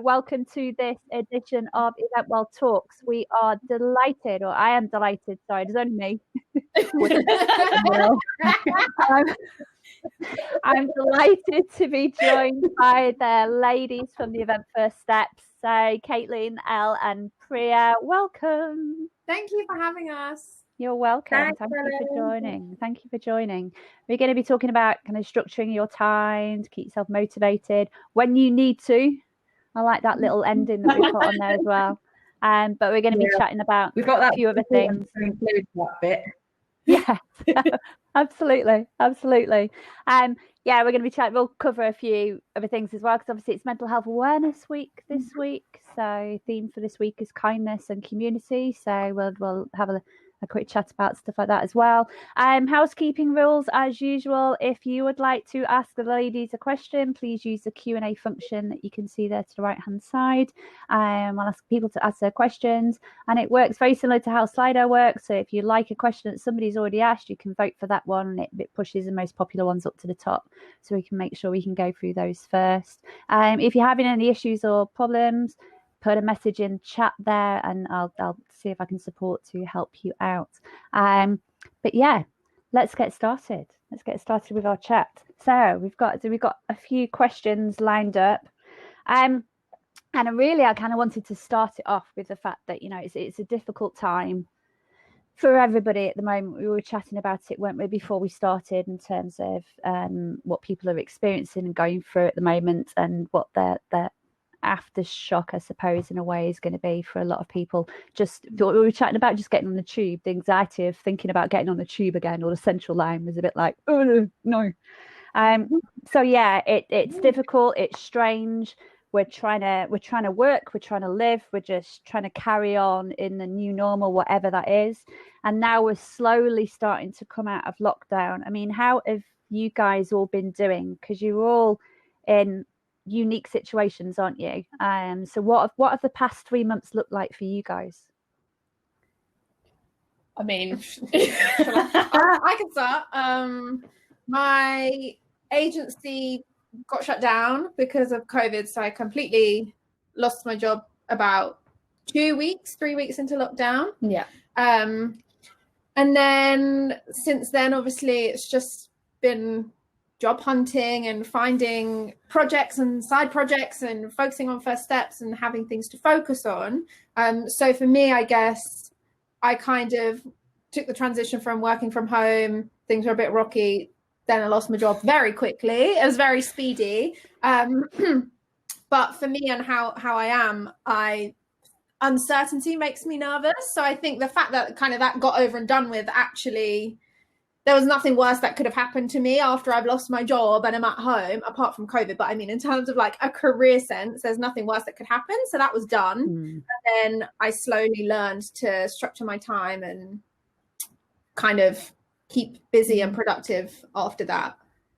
welcome to this edition of EventWell Talks. We are delighted, or I am delighted, sorry, there's only me. I'm delighted to be joined by the ladies from the Event First Steps. So Caitlin, Elle and Priya, welcome. Thank you for having us. You're welcome. Thank you for joining. Thank you for joining. We're going to be talking about kind of structuring your time to keep yourself motivated when you need to. I like that little ending that we put on there as well. But we're going to be chatting about a few other things. Include that bit. Yeah, absolutely. Yeah, we're going to be chatting. We'll cover a few other things as well, because obviously it's Mental Health Awareness Week this week. So theme for this week is kindness and community. So we'll have a quick chat about stuff like that as well. Housekeeping rules as usual. If you would like to ask the ladies a question, please use the Q&A function that you can see there to the right hand side. I'll ask people to ask their questions, and it works very similar to how Slido works. So if you like a question that somebody's already asked, you can vote for that one, and it pushes the most popular ones up to the top, so we can make sure we can go through those first. If you're having any issues or problems, put a message in chat there, and I'll see if I can support to help you out. But yeah, let's get started. Let's get started with our chat. So we've got a few questions lined up, and I kind of wanted to start it off with the fact that it's a difficult time for everybody at the moment. We were chatting about it, weren't we, before we started, in terms of what people are experiencing and going through at the moment, and what their aftershock, I suppose, in a way, is going to be for a lot of people. Just what we were chatting about, just getting on the tube, the anxiety of thinking about getting on the tube again, or the central line, was a bit like, oh no. So yeah, it's difficult, it's strange. We're trying to work, we're trying to live, we're just trying to carry on in the new normal, whatever that is. And now we're slowly starting to come out of lockdown. I mean, how have you guys all been doing? Because you're all in unique situations, aren't you? So what have the past 3 months looked like for you guys? I mean, I can start. My agency got shut down because of COVID, so I completely lost my job about 3 weeks into lockdown. Yeah. And then since then, obviously, it's just been job hunting and finding projects and side projects and focusing on first steps and having things to focus on. So for me, I guess I kind of took the transition from working from home. Things were a bit rocky. Then I lost my job very quickly. It was very speedy. But for me and how I am, uncertainty makes me nervous. So I think the fact that kind of that got over and done with, actually, there was nothing worse that could have happened to me after I've lost my job and I'm at home, apart from COVID. But I mean, in terms of like a career sense, there's nothing worse that could happen. So that was done. And then I slowly learned to structure my time and kind of keep busy and productive after that.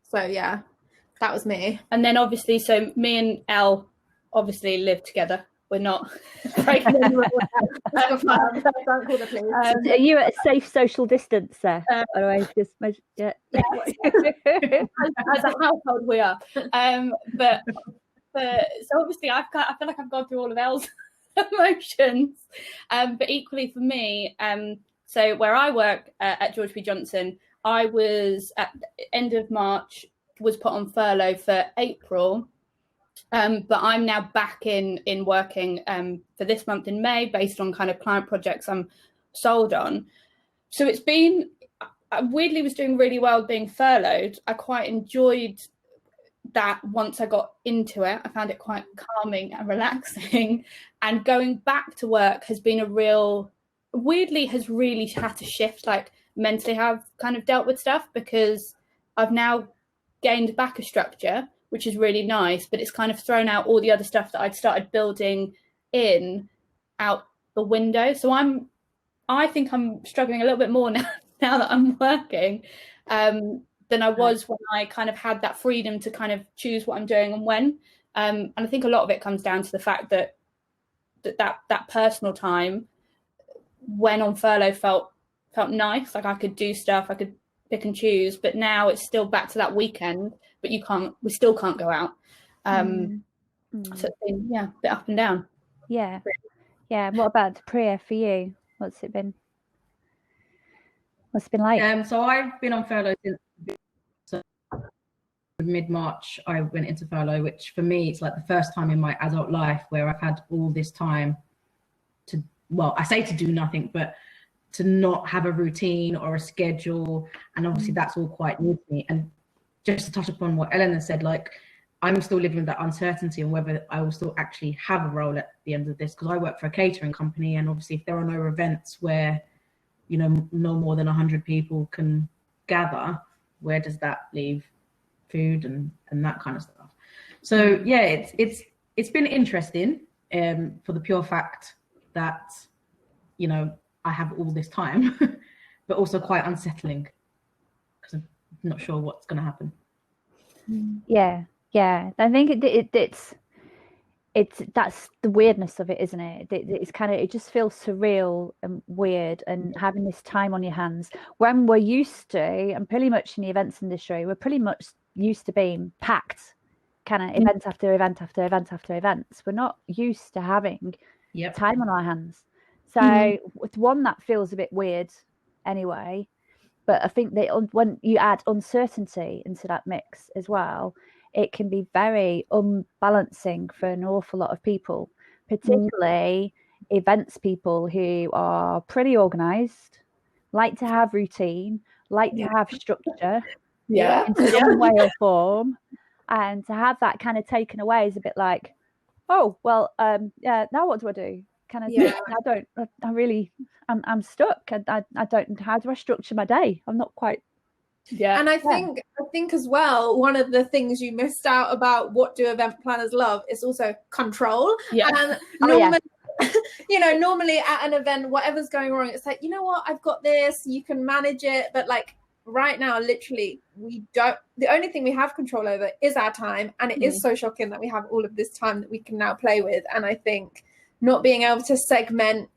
So yeah, that was me. And then obviously, so me and Elle obviously live together. We're not breaking any rules. Are you at a safe social distance there? Otherwise, just yeah. As a household, we are. But so obviously, I feel like I've gone through all of Elle's emotions. But equally for me, so where I work at George B. Johnson, I was at the end of March, was put on furlough for April. But I'm now back in working for this month in May, based on kind of client projects I'm sold on. So it's been, I weirdly was doing really well being furloughed. I quite enjoyed that once I got into it. I found it quite calming and relaxing. And going back to work has been weirdly has really had to shift, like mentally how I've kind of dealt with stuff, because I've now gained back a structure, which is really nice, but it's kind of thrown out all the other stuff that I'd started building out the window. So I think I'm struggling a little bit more now that I'm working than I was when I kind of had that freedom to kind of choose what I'm doing and when. And I think a lot of it comes down to the fact that personal time when on furlough felt nice. Like I could do stuff, I could pick and choose, but now it's still back to that weekend, but we still can't go out. So it's been, a bit up and down. Yeah. What about Priya for you? What's it been like? So I've been on furlough since mid-March. I went into furlough, which for me, it's like the first time in my adult life where I've had all this time to, I say to do nothing, but to not have a routine or a schedule. And obviously that's all quite new to me. And just to touch upon what Elena said, like, I'm still living with that uncertainty on whether I will still actually have a role at the end of this, because I work for a catering company, and obviously if there are no events where, no more than 100 people can gather, where does that leave food and that kind of stuff? So yeah, it's been interesting for the pure fact that, I have all this time, but also quite unsettling because I'm not sure what's going to happen. Yeah. I think it's that's the weirdness of it, isn't it? It's kind of, it just feels surreal and weird, and having this time on your hands when we're used to, and pretty much in the events industry, we're pretty much used to being packed, kind of event after event after event after events. We're not used to having time on our hands. So with one, that feels a bit weird anyway. But I think that when you add uncertainty into that mix as well, it can be very unbalancing for an awful lot of people, particularly events people who are pretty organised, like to have routine, like to have structure in some way or form. And to have that kind of taken away is a bit like, now what do I do? I'm stuck. I don't, how do I structure my day? I'm not quite. And I think as well, one of the things you missed out about what do event planners love is also control. And normally at an event, whatever's going wrong, it's like, you know what, I've got this, you can manage it. But like right now, literally, the only thing we have control over is our time. And it is so shocking that we have all of this time that we can now play with. And I think not being able to segment,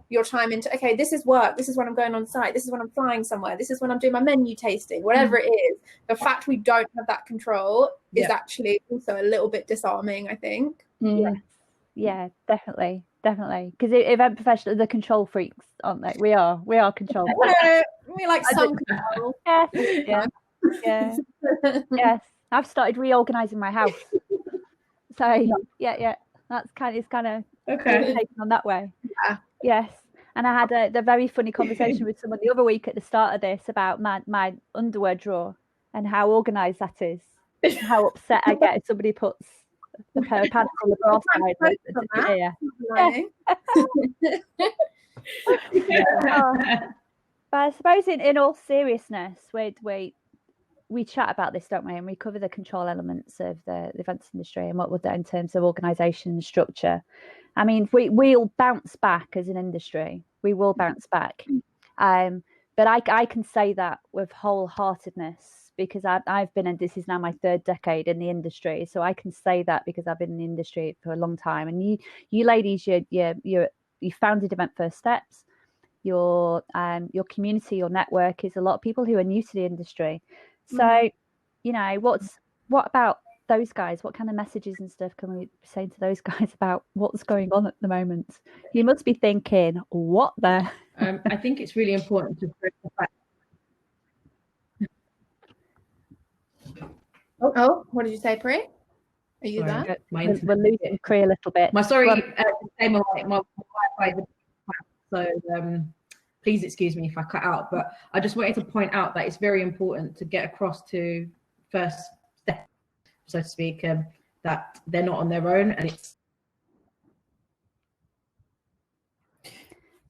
your time into, okay, this is work, this is when I'm going on site, this is when I'm flying somewhere, this is when I'm doing my menu tasting, whatever it is, the fact we don't have that control is actually also a little bit disarming, I think. Yeah, definitely, because event professionals, the control freaks, aren't they? We are control freaks. We like some control. Yes, I've started reorganizing my house, so that's kind of taken on that way. Yes. And I had a very funny conversation with someone the other week at the start of this about my underwear drawer and how organised that is. How upset I get if somebody puts the pair of pants on the bra side. But I suppose in all seriousness, we chat about this, don't we? And we cover the control elements of the events industry and what we'll do in terms of organisation and structure. I mean, we'll bounce back as an industry. We will bounce back. But I can say that with wholeheartedness because I've been in, this is now my third decade in the industry. So I can say that because I've been in the industry for a long time. And you ladies, you founded Event First Steps. Your community, your network is a lot of people who are new to the industry. So, what about those guys? What kind of messages and stuff can we say to those guys about what's going on at the moment? You must be thinking, what the? I think it's really important to break the fact. Oh, what did you say, Priya? Are you there? We're losing Priya a little bit. My Wi-Fi. So please excuse me if I cut out, but I just wanted to point out that it's very important to get across to first step, so to speak, that they're not on their own, and it's.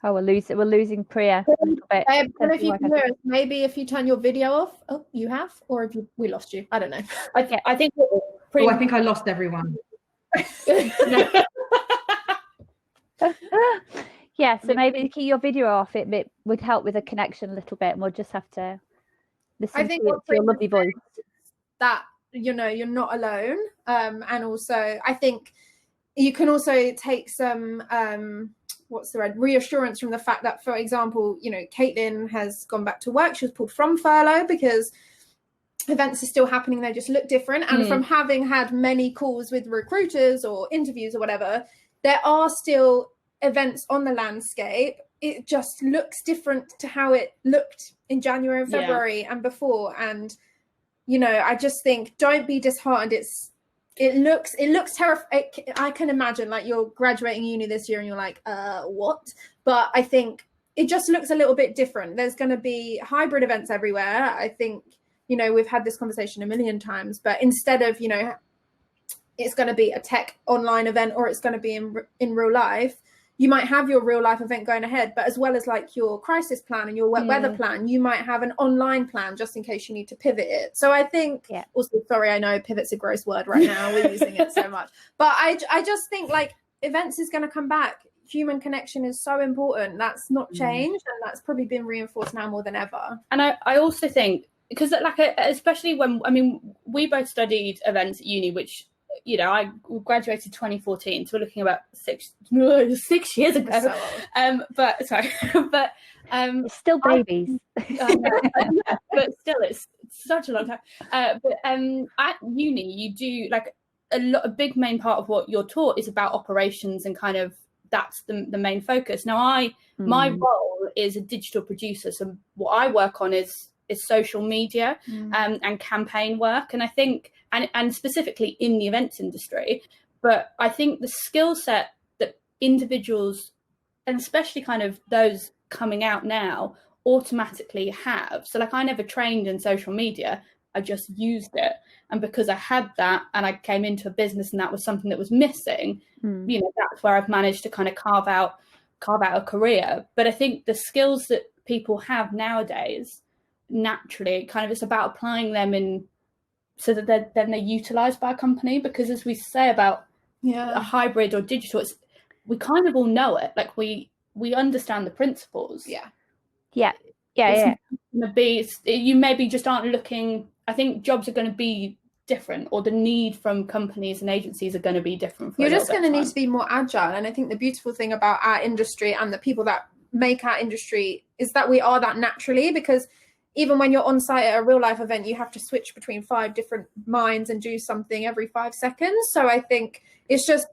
Oh, we're losing Priya a little bit. I don't know if you can hear us. Maybe if you turn your video off. Oh, you have, or have we lost you? I don't know. I think. I think I lost everyone. Yeah, so maybe keep your video off. It would help with the connection a little bit, and we'll just have to listen to your lovely voice. That you're not alone, and also I think you can also take some reassurance from the fact that, for example, Caitlin has gone back to work. She was pulled from furlough because events are still happening, they just look different. And from having had many calls with recruiters or interviews or whatever, there are still events on the landscape. It just looks different to how it looked in January and February and before. And, you know, I just think, don't be disheartened. It looks terrifying. I can imagine, like, you're graduating uni this year and you're like, what? But I think it just looks a little bit different. There's going to be hybrid events everywhere. I think, you know, we've had this conversation a million times, but instead of, you know, it's going to be a tech online event or it's going to be in real life, you might have your real life event going ahead, but as well as like your crisis plan and your wet weather plan, you might have an online plan just in case you need to pivot it. So I think, also, sorry, I know pivot's a gross word right now. We're using it so much, but I just think like events is going to come back. Human connection is so important. That's not changed, and that's probably been reinforced now more than ever. And I also think, because like, especially when, I mean, we both studied events at uni, which, you know, I graduated 2014, so we're looking about 6 years ago. So but sorry, but still babies. But still, it's such a long time. But at uni, you do like a big main part of what you're taught is about operations, and kind of that's the main focus. Now, my role is a digital producer, so what I work on is social media and campaign work, and I think and specifically in the events industry. But I think the skill set that individuals, and especially kind of those coming out now, automatically have. So like, I never trained in social media, I just used it, and because I had that and I came into a business and that was something that was missing, you know, that's where I've managed to kind of carve out a career. But I think the skills that people have nowadays, naturally, kind of, it's about applying them in so that they're utilized by a company. Because as we say about a hybrid or digital, we kind of all know it, like we understand the principles. You maybe just aren't looking. I think jobs are going to be different, or the need from companies and agencies are going to be different. You're just going to need to be more agile. And I think the beautiful thing about our industry and the people that make our industry is that we are that naturally, because even when you're on site at a real life event, you have to switch between 5 different minds and do something every 5 seconds. So I think it's just,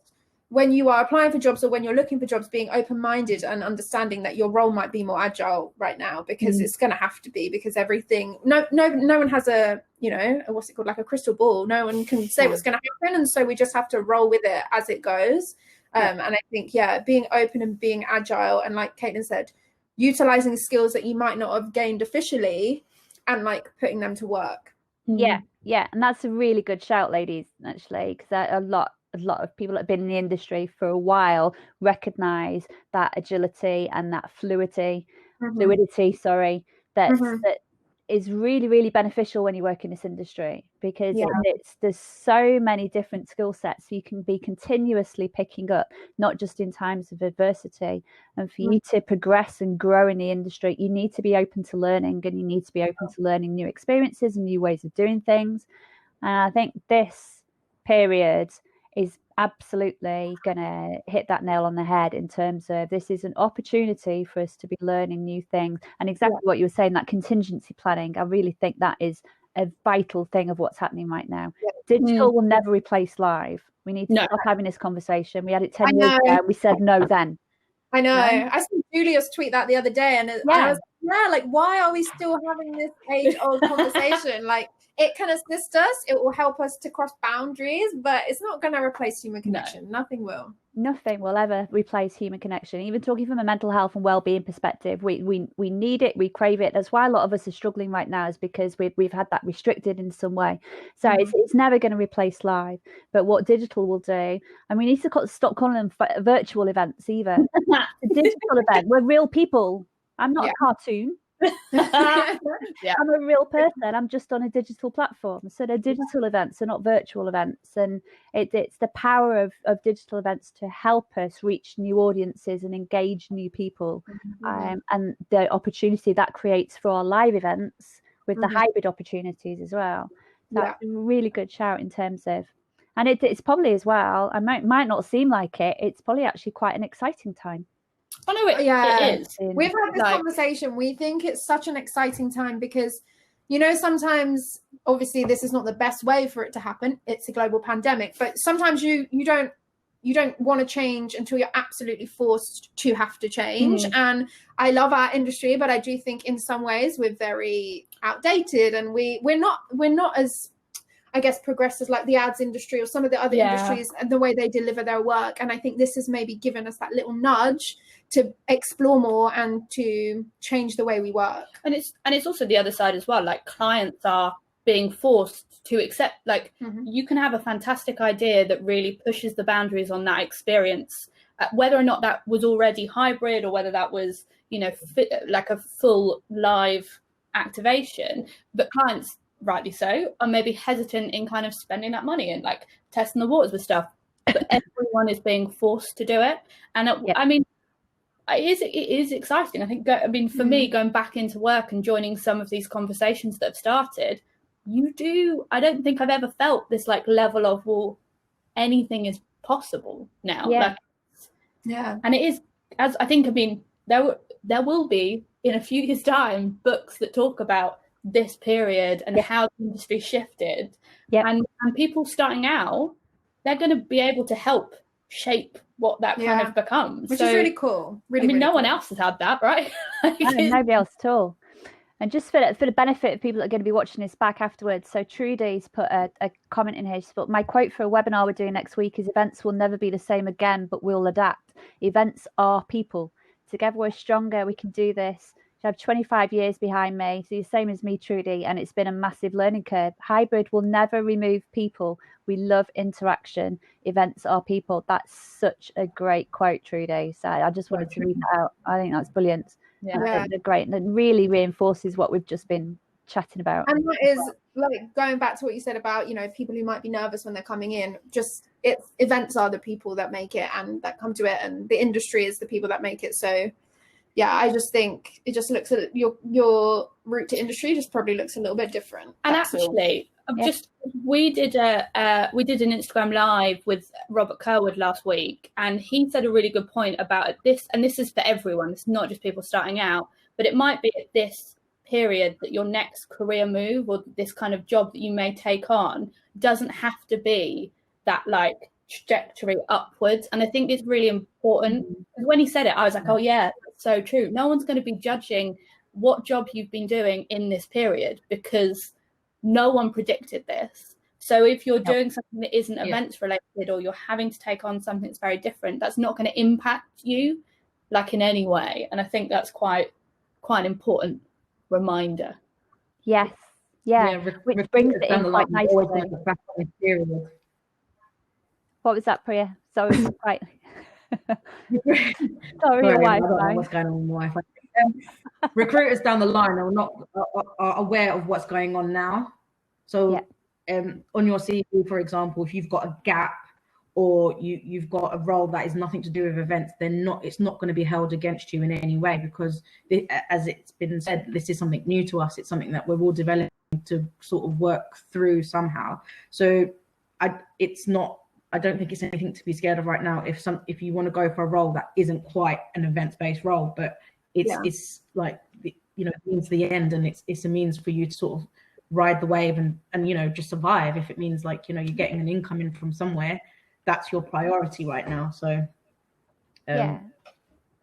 when you are applying for jobs or when you're looking for jobs, being open-minded and understanding that your role might be more agile right now, because it's going to have to be, because everything, no one has a, you know, what's it called, like a crystal ball. No one can say what's going to happen. And so we just have to roll with it as it goes. And I think, being open and being agile, and like Caitlin said, utilizing skills that you might not have gained officially and like putting them to work. And that's a really good shout, ladies, actually, because a lot of people that have been in the industry for a while recognize that agility and that fluidity, that is really, really beneficial when you work in this industry, because there's so many different skill sets you can be continuously picking up, not just in times of adversity. And for you to progress and grow in the industry, you need to be open to learning, and you need to be open to learning new experiences and new ways of doing things. And I think this period is absolutely going to hit that nail on the head, in terms of this is an opportunity for us to be learning new things. And exactly what you were saying, that contingency planning, I really think that is a vital thing of what's happening right now. Digital will never replace live. We need to stop having this conversation. We had it 10 years ago, we said no then. I know. I saw Julius tweet that the other day, and I was like, why are we still having this age-old conversation? Like, it can assist us, it will help us to cross boundaries, but it's not going to replace human connection. Nothing will ever replace human connection. Even talking from a mental health and well-being perspective, we need it, we crave it. That's why a lot of us are struggling right now, is because we've had that restricted in some way. So it's never going to replace live. But what digital will do, and we need to stop calling them virtual events either. A digital event, we're real people. I'm not a cartoon. I'm a real person. I'm just on a digital platform. So they're digital events, they're not virtual events. And it's the power of digital events to help us reach new audiences and engage new people. And the opportunity that creates for our live events with the hybrid opportunities as well. That's a really good shout in terms of, and it's probably as well, I might not seem like it, it's probably actually quite an exciting time. Oh no, it is. We've had this conversation. We think it's such an exciting time because you know, sometimes obviously this is not the best way for it to happen. It's a global pandemic, but sometimes you don't want to change until you're absolutely forced to have to change. And I love our industry, but I do think in some ways we're very outdated, and we're not as, I guess, progressed as like the ads industry or some of the other industries and the way they deliver their work. And I think this has maybe given us that little nudge to explore more and to change the way we work. And it's also the other side as well. Like, clients are being forced to accept, like, you can have a fantastic idea that really pushes the boundaries on that experience, whether or not that was already hybrid or whether that was, you know, like a full live activation. But clients, rightly so, are maybe hesitant in kind of spending that money and like testing the waters with stuff. But everyone is being forced to do it. And I mean, it is exciting. I think, for me, going back into work and joining some of these conversations that have started, I don't think I've ever felt this like level of, well, anything is possible now. And it is, as I think, I mean, there will be in a few years' time books that talk about this period and how the industry shifted. And people starting out, they're going to be able to help shape what that kind of becomes, which is really cool. No one else has had that, right? Nobody else at all. And just for the benefit of people that are going to be watching this back afterwards, so Trudys put a comment in here. She put, my quote for a webinar we're doing next week is, events will never be the same again, but we'll adapt. Events are people. Together we're stronger. We can do this. I have 25 years behind me, so you're the same as me, Trudy, and it's been a massive learning curve. Hybrid will never remove people. We love interaction. Events are people. That's such a great quote, Trudy. So I just wanted to read that out. I think that's brilliant. They're great, and it really reinforces what we've just been chatting about. And that is, like, going back to what you said about, you know, people who might be nervous when they're coming in. Events are the people that make it and that come to it, and the industry is the people that make it. So yeah, I just think it just looks at your route to industry just probably looks a little bit different. And actually, we did an Instagram live with Robert Kerwood last week, and he said a really good point about this. And this is for everyone. It's not just people starting out, but it might be at this period that your next career move or this kind of job that you may take on doesn't have to be that like trajectory upwards. And I think it's really important, because when he said it, I was like, oh yeah, that's so true. No one's going to be judging what job you've been doing in this period, because no one predicted this. So if you're doing something that isn't events related, or you're having to take on something that's very different, that's not going to impact you like in any way. And I think that's quite an important reminder. Yes. Which brings it in quite nicely. What was that, Priya? Sorry, right. Sorry, your wife. I don't know what's going on with my Wi-Fi. Recruiters down the line are aware of what's going on now. So on your CV, for example, if you've got a gap or you've got a role that is nothing to do with events, it's not going to be held against you in any way, because as it's been said, this is something new to us. It's something that we're all developing to sort of work through somehow. So I don't think it's anything to be scared of right now. If you want to go for a role that isn't quite an events-based role, but it's like, you know, it means the end, and it's a means for you to sort of ride the wave and you know, just survive. If it means, like, you know, you're getting an income in from somewhere, that's your priority right now. So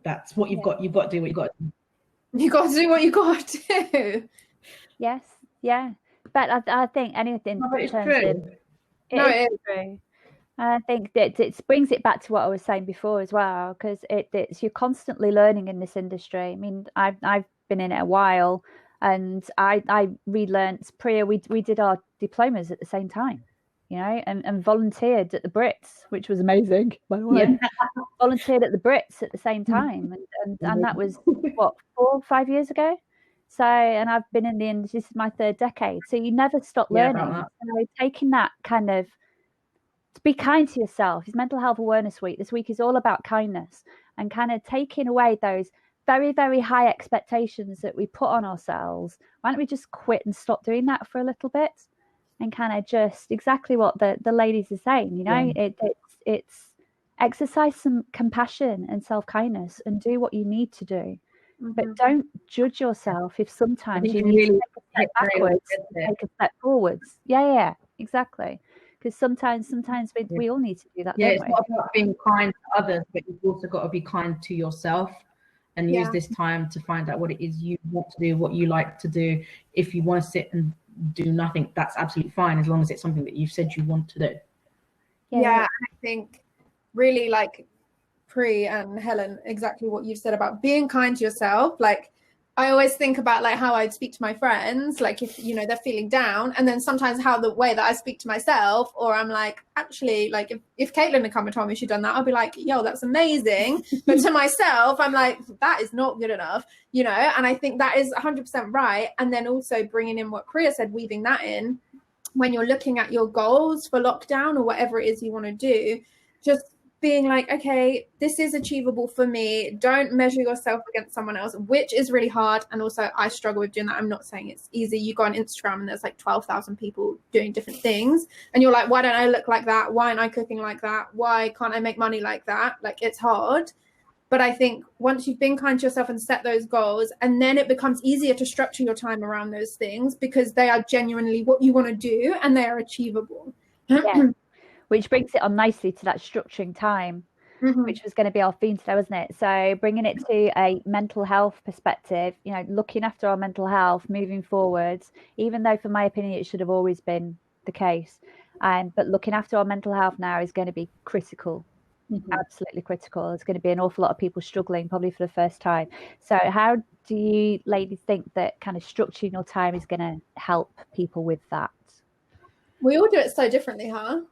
that's what you've got to do what you got to do. You got to do what you got to do. Yes, yeah. But I think anything it's true. It is true. I think that it brings it back to what I was saying before as well, because it's you're constantly learning in this industry. I mean, I've been in it a while, and I relearned. Priya, we did our diplomas at the same time, you know, and volunteered at the Brits, which was amazing, by the way. Volunteered at the Brits at the same time, and that was what, 4 or 5 years ago. So, and I've been in the industry. This is my 3rd decade. So you never stop learning. So taking that kind of, to be kind to yourself. It's Mental Health Awareness Week. This week is all about kindness, and kind of taking away those very, very high expectations that we put on ourselves. Why don't we just quit and stop doing that for a little bit, and kind of just exactly what the ladies are saying, you know, it's exercise some compassion and self-kindness and do what you need to do. But don't judge yourself if sometimes you need to take a step backwards, take a step forwards. Yeah, exactly. Because sometimes we all need to do that. Yeah, don't it's we? not about being kind to others, but you've also got to be kind to yourself and use this time to find out what it is you want to do, what you like to do. If you want to sit and do nothing, that's absolutely fine, as long as it's something that you've said you want to do. Yeah, I think really like Pri and Helen, exactly what you've said about being kind to yourself. Like, I always think about like how I'd speak to my friends, like if, you know, they're feeling down, and then sometimes how the way that I speak to myself, or I'm like, actually, like if Caitlin had come and told me she'd done that, I'd be like, yo, that's amazing. But to myself, I'm like, that is not good enough, you know? And I think that is 100% right. And then also bringing in what Priya said, weaving that in when you're looking at your goals for lockdown or whatever it is you want to do, just being like, okay, this is achievable for me. Don't measure yourself against someone else, which is really hard. And also I struggle with doing that. I'm not saying it's easy. You go on Instagram and there's like 12,000 people doing different things. And you're like, why don't I look like that? Why aren't I cooking like that? Why can't I make money like that? Like, it's hard. But I think once you've been kind to yourself and set those goals, and then it becomes easier to structure your time around those things because they are genuinely what you want to do and they are achievable. Yeah. Which brings it on nicely to that structuring time, which was going to be our theme today, wasn't it? So bringing it to a mental health perspective, you know, looking after our mental health moving forwards, even though, for my opinion, it should have always been the case. But looking after our mental health now is going to be critical, absolutely critical. There's going to be an awful lot of people struggling, probably for the first time. So how do you ladies think that kind of structuring your time is going to help people with that? We all do it so differently, huh?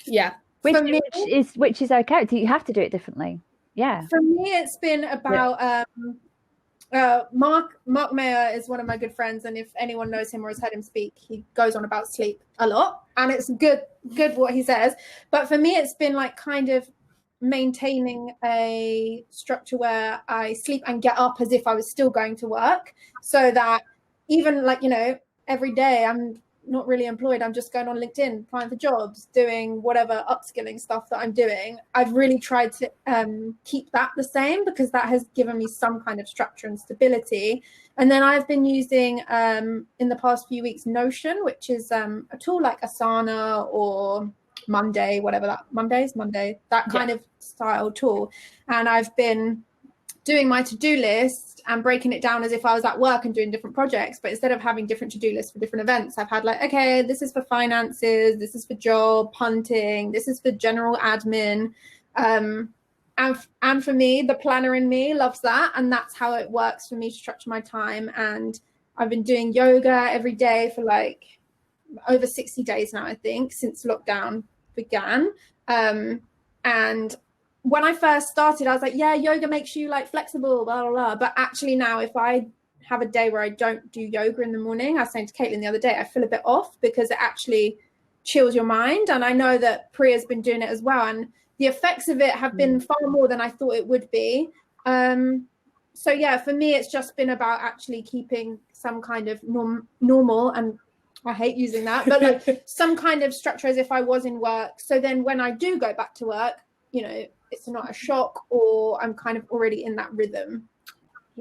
Yeah. Which is okay. Do you have to do it differently? Yeah. For me, it's been about Mark Mayer is one of my good friends, and if anyone knows him or has heard him speak, he goes on about sleep a lot, and it's good what he says. But for me, it's been like kind of maintaining a structure where I sleep and get up as if I was still going to work, so that even like, you know, every day I'm not really employed, I'm just going on LinkedIn, applying for jobs, doing whatever upskilling stuff that I'm doing. I've really tried to keep that the same, because that has given me some kind of structure and stability. And then I've been using in the past few weeks Notion, which is a tool like Asana or Monday, that kind of style tool. And I've been doing my to-do list and breaking it down as if I was at work and doing different projects. But instead of having different to-do lists for different events, I've had like, okay, this is for finances, this is for job hunting, this is for general admin. And for me, the planner in me loves that. And that's how it works for me to structure my time. And I've been doing yoga every day for like over 60 days now, I think, since lockdown began. And when I first started, I was like, yeah, yoga makes you like flexible, blah, blah, blah. But actually now, if I have a day where I don't do yoga in the morning, I was saying to Caitlin the other day, I feel a bit off, because it actually chills your mind. And I know that Priya's been doing it as well. And the effects of it have been far more than I thought it would be. So yeah, for me, it's just been about actually keeping some kind of normal, and I hate using that, but like some kind of structure as if I was in work. So then when I do go back to work, you know, it's not a shock, or I'm kind of already in that rhythm.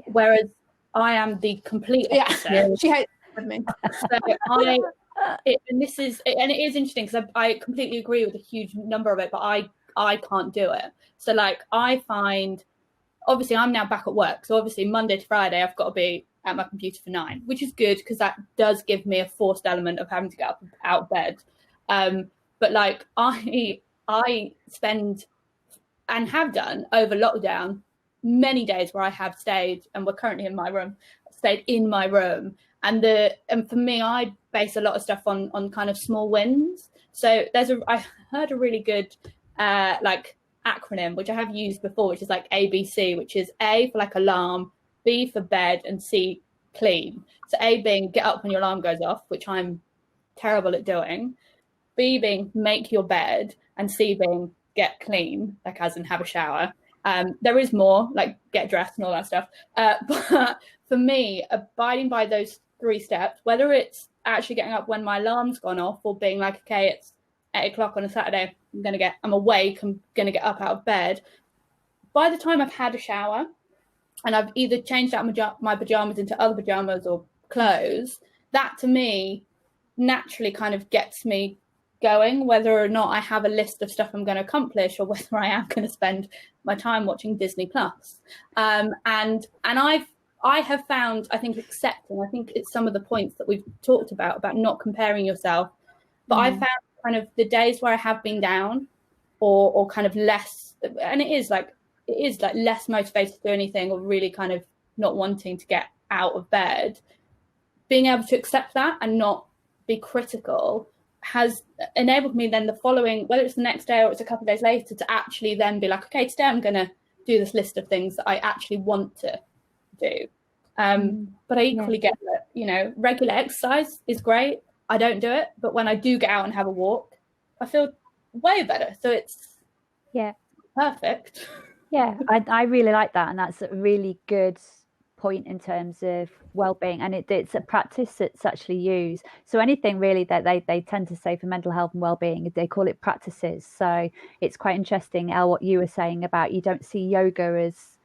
Whereas I am the complete opposite. Yeah, she hates it with me. So it is interesting, because I completely agree with a huge number of it, but I can't do it. So like, I find, obviously I'm now back at work, so obviously Monday to Friday I've got to be at my computer for 9, which is good, because that does give me a forced element of having to get up out of bed. But like, I spend, and have done over lockdown, many days where I have stayed, and we're currently in my room, stayed in my room. And for me, I base a lot of stuff on kind of small wins. So I heard a really good like acronym, which I have used before, which is like ABC, which is A for like alarm, B for bed, and C clean. So A being get up when your alarm goes off, which I'm terrible at doing. B being make your bed, and C being get clean, like as in have a shower. There is more, like get dressed and all that stuff. But for me, abiding by those 3 steps, whether it's actually getting up when my alarm's gone off, or being like, okay, it's 8 o'clock on a Saturday, I'm awake, I'm gonna get up out of bed. By the time I've had a shower and I've either changed out my pajamas into other pajamas or clothes, that to me naturally kind of gets me going, whether or not I have a list of stuff I'm going to accomplish or whether I am going to spend my time watching Disney Plus. And I have found, I think, accepting, I think it's some of the points that we've talked about not comparing yourself, but I've found kind of the days where I have been down or kind of less, and it is like less motivated to do anything or really kind of not wanting to get out of bed, being able to accept that and not be critical has enabled me then the following, whether it's the next day or it's a couple of days later, to actually then be like, okay, today I'm going to do this list of things that I actually want to do. But I equally get that, you know, regular exercise is great. I don't do it, but when I do get out and have a walk, I feel way better. So it's perfect. Yeah, I really like that, and that's a really good point in terms of well-being, and it's a practice that's actually used. So anything really that they tend to say for mental health and well-being, they call it practices. So it's quite interesting, Elle, what you were saying about you don't see yoga as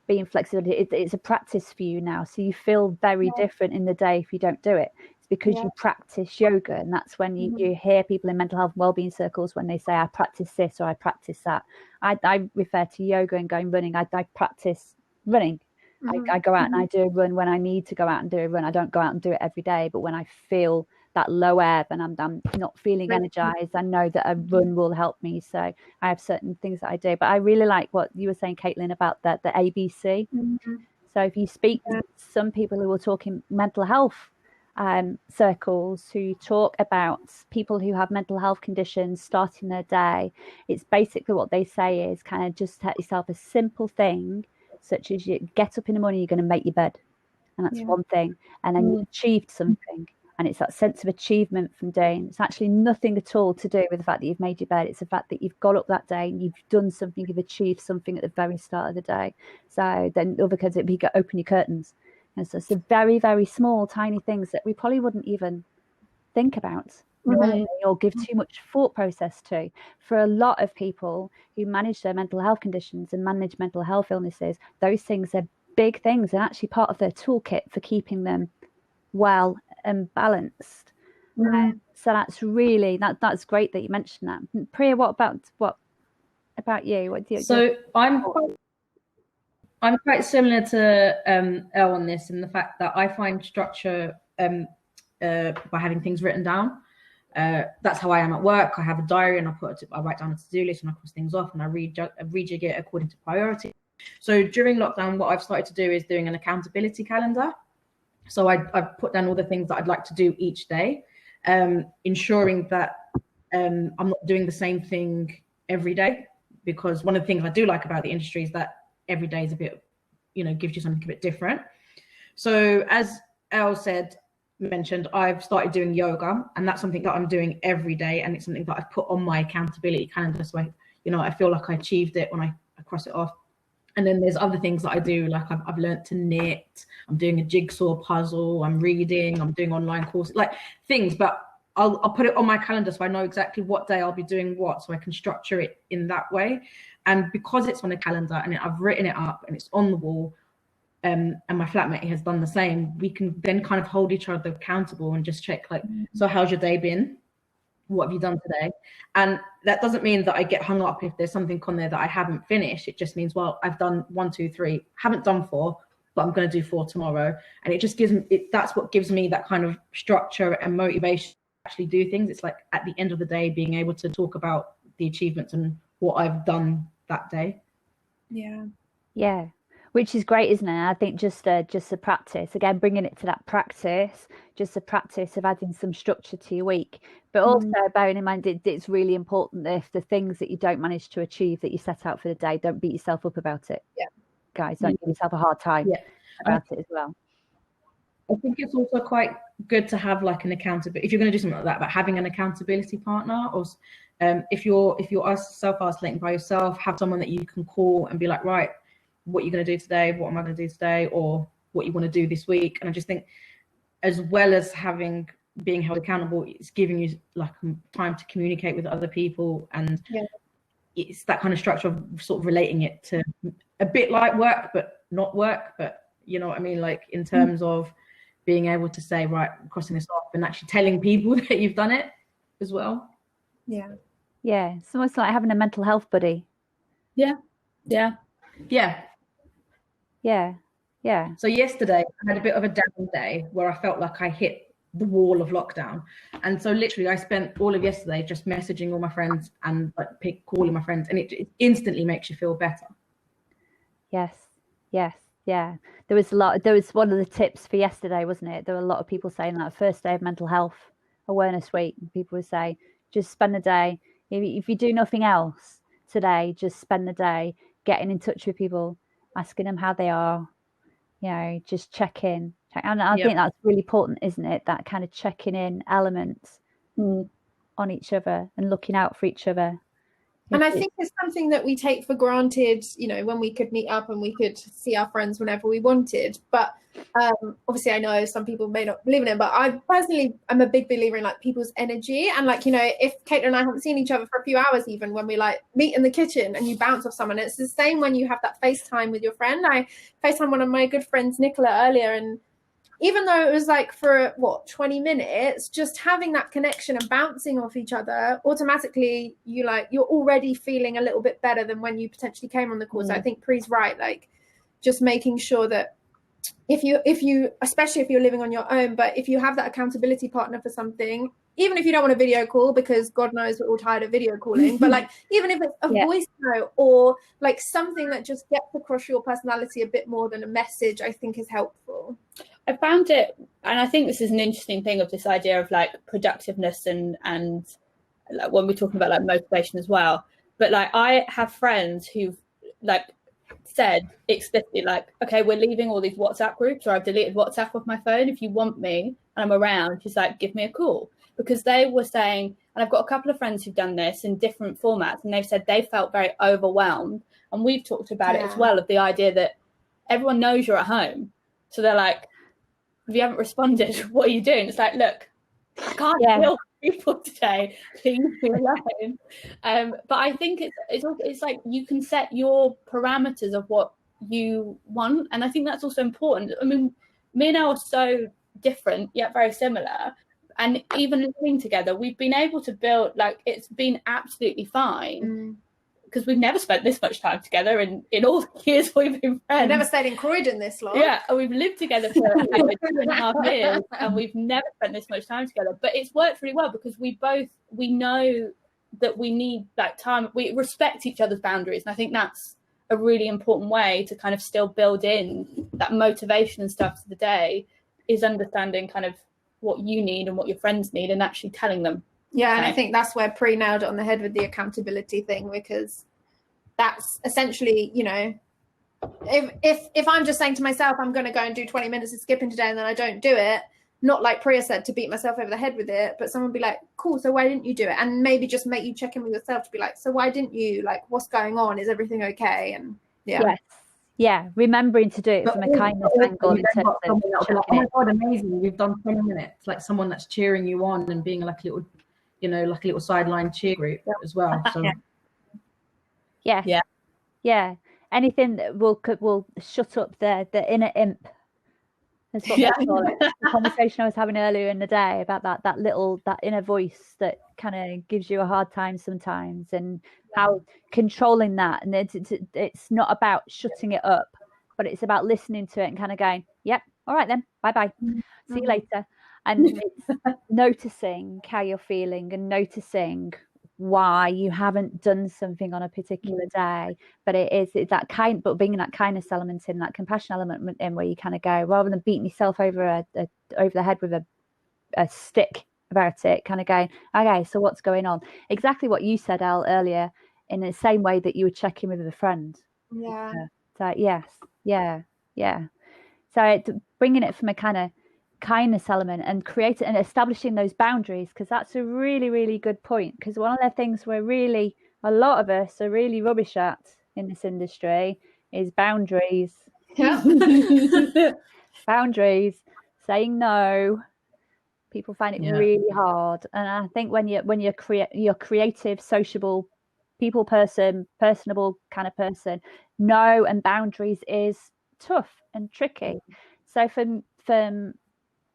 being flexible. It's a practice for you now, so you feel very different in the day if you don't do it. It's because you practice yoga, and that's when you hear people in mental health and well-being circles when they say I practice this or I practice that. I refer to yoga and going running. I practice running. I go out and I do a run when I need to go out and do a run. I don't go out and do it every day, but when I feel that low ebb and I'm not feeling energized, I know that a run will help me. So I have certain things that I do. But I really like what you were saying, Caitlin, about the ABC. So if you speak to some people who are talking mental health circles, who talk about people who have mental health conditions starting their day, it's basically what they say is kind of just set yourself a simple thing, such as you get up in the morning, you're going to make your bed, and that's one thing, and then you achieved something, and it's that sense of achievement from doing. It's actually nothing at all to do with the fact that you've made your bed. It's the fact that you've got up that day and you've done something, you've achieved something at the very start of the day. So then other kids, it'd be open your curtains, and so it's the very, very small tiny things that we probably wouldn't even think about or give too much thought process to. For a lot of people who manage their mental health conditions and manage mental health illnesses, those things are big things and actually part of their toolkit for keeping them well and balanced. So that's really that's great that you mentioned that. Priya, what about you? So I'm quite similar to Elle on this, in the fact that I find structure by having things written down. That's how I am at work. I have a diary and I write down a to-do list and I cross things off and I rejig it according to priority. So during lockdown, what I've started to do is doing an accountability calendar. So I've put down all the things that I'd like to do each day, ensuring that I'm not doing the same thing every day, because one of the things I do like about the industry is that every day is a bit, gives you something a bit different. So as Elle mentioned, I've started doing yoga, and that's something that I'm doing every day, and it's something that I've put on my accountability calendar, so I feel like I achieved it when I cross it off. And then there's other things that I do, like I've learned to knit, I'm doing a jigsaw puzzle, I'm reading, I'm doing online courses, like things, but I'll put it on my calendar so I know exactly what day I'll be doing what, so I can structure it in that way. And because it's on a calendar and I've written it up and it's on the wall, and my flatmate has done the same, we can then kind of hold each other accountable and just check, like, so how's your day been? What have you done today? And that doesn't mean that I get hung up if there's something on there that I haven't finished. It just means, well, I've done 1, 2, 3, haven't done 4, but I'm going to do 4 tomorrow. And it just gives me, that's what gives me that kind of structure and motivation to actually do things. It's like at the end of the day, being able to talk about the achievements and what I've done that day. Yeah. Which is great, isn't it? I think just a practice, again, bringing it to that practice, just a practice of adding some structure to your week. But also bearing in mind, it's really important that if the things that you don't manage to achieve that you set out for the day, don't beat yourself up about it. Yeah. Guys, don't give yourself a hard time about it as well. I think it's also quite good to have like an accountability, if you're going to do something like that, but having an accountability partner, or if you're self-isolating by yourself, have someone that you can call and be like, right, what you're going to do today, what am I going to do today, or what you want to do this week. And I just think, as well as being held accountable, it's giving you like time to communicate with other people, and it's that kind of structure of sort of relating it to a bit like work but not work, but you know what I mean, like in terms of being able to say, right, I'm crossing this off, and actually telling people that you've done it as well. Yeah. Yeah. It's almost like having a mental health buddy. Yeah. Yeah. Yeah. Yeah. Yeah. So yesterday I had a bit of a down day where I felt like I hit the wall of lockdown. And so literally I spent all of yesterday just messaging all my friends and like calling my friends, and it instantly makes you feel better. Yes. Yes. Yeah. There was one of the tips for yesterday, wasn't it? There were a lot of people saying that first day of mental health awareness week. People would say, just spend the day. If you do nothing else today, just spend the day getting in touch with people, asking them how they are, you know, just check in. And I think that's really important, isn't it? That kind of checking in element on each other and looking out for each other. And I think it's something that we take for granted, you know, when we could meet up and we could see our friends whenever we wanted. But obviously, I know some people may not believe in it, but I personally am a big believer in like people's energy. And like, you know, if Kate and I haven't seen each other for a few hours, even when we like meet in the kitchen and you bounce off someone, it's the same when you have that FaceTime with your friend. I FaceTime one of my good friends, Nicola, earlier, and even though it was like for 20 minutes, just having that connection and bouncing off each other, automatically you're already feeling a little bit better than when you potentially came on the call. So I think Pri's right, like just making sure that if you, especially if you're living on your own, but if you have that accountability partner for something, even if you don't want a video call, because God knows we're all tired of video calling, but like even if it's a voice note or like something that just gets across your personality a bit more than a message, I think is helpful. I found it, and I think this is an interesting thing of this idea of like productiveness and like when we're talking about like motivation as well. But like I have friends who've like said explicitly, like, okay, we're leaving all these WhatsApp groups, or I've deleted WhatsApp off my phone. If you want me and I'm around, just like give me a call. Because they were saying, and I've got a couple of friends who've done this in different formats, and they've said they felt very overwhelmed. And we've talked about it as well, of the idea that everyone knows you're at home. So they're like, if you haven't responded, what are you doing? It's like, look, I can't deal with people today. Leave me alone. But I think it's like you can set your parameters of what you want. And I think that's also important. I mean, me and Elle are so different, yet very similar. And even living together, we've been able to build, like, it's been absolutely fine. Because we've never spent this much time together in all the years we've been friends. We've never stayed in Croydon this long. Yeah, and we've lived together for 2.5 years, and we've never spent this much time together. But it's worked really well because we know that we need that time. We respect each other's boundaries, and I think that's a really important way to kind of still build in that motivation and stuff to the day, is understanding kind of what you need and what your friends need and actually telling them. Yeah, and I think that's where Pri nailed it on the head with the accountability thing, because that's essentially, you know, if I'm just saying to myself, I'm going to go and do 20 minutes of skipping today and then I don't do it, not like Priya said, to beat myself over the head with it, but someone be like, cool, so why didn't you do it? And maybe just make you check in with yourself to be like, so why didn't you? Like, what's going on? Is everything okay? And yeah, remembering to do it from a kindness angle in terms of like, oh my God, amazing, we've done 20 minutes. Like someone that's cheering you on and being like a little, you know, like a little sideline cheer group as well. So yeah. Anything that will shut up the inner imp. That's what they call it. The conversation I was having earlier in the day about that inner voice that kind of gives you a hard time sometimes, and how controlling that. And it's not about shutting it up, but it's about listening to it and kind of going, yep, all right then, bye, see you later. And it's noticing how you're feeling and noticing why you haven't done something on a particular day, but it's that kind, but bringing that kindness element in, that compassion element in, where you kind of go, rather than beating yourself over the head with a stick about it, kind of going, okay, so what's going on? Exactly what you said, Elle, earlier, in the same way that you were checking with a friend. So so bringing it from a kind of kindness element and create and establishing those boundaries, because that's a really, really good point. Because one of the things a lot of us are really rubbish at in this industry is boundaries. Boundaries, saying no. People find it really hard, and I think when you're creative, sociable, people person, personable kind of person, no and boundaries is tough and tricky. So from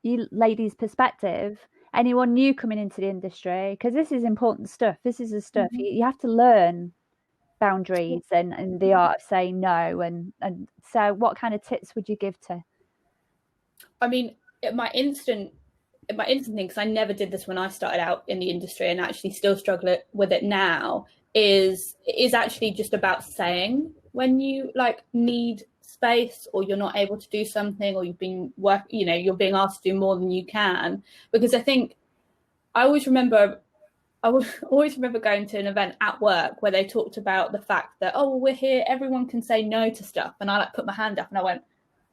you ladies' perspective, anyone new coming into the industry, because this is important stuff. This is the stuff you have to learn boundaries and the art of saying no. And so what kind of tips would you give to? I mean, my instant thing, because I never did this when I started out in the industry and actually still struggle with it now, is actually just about saying when you like need space or you're not able to do something, or you're being asked to do more than you can. Because I think I always remember going to an event at work where they talked about the fact that, oh, well, we're here, everyone can say no to stuff. And I like put my hand up and I went,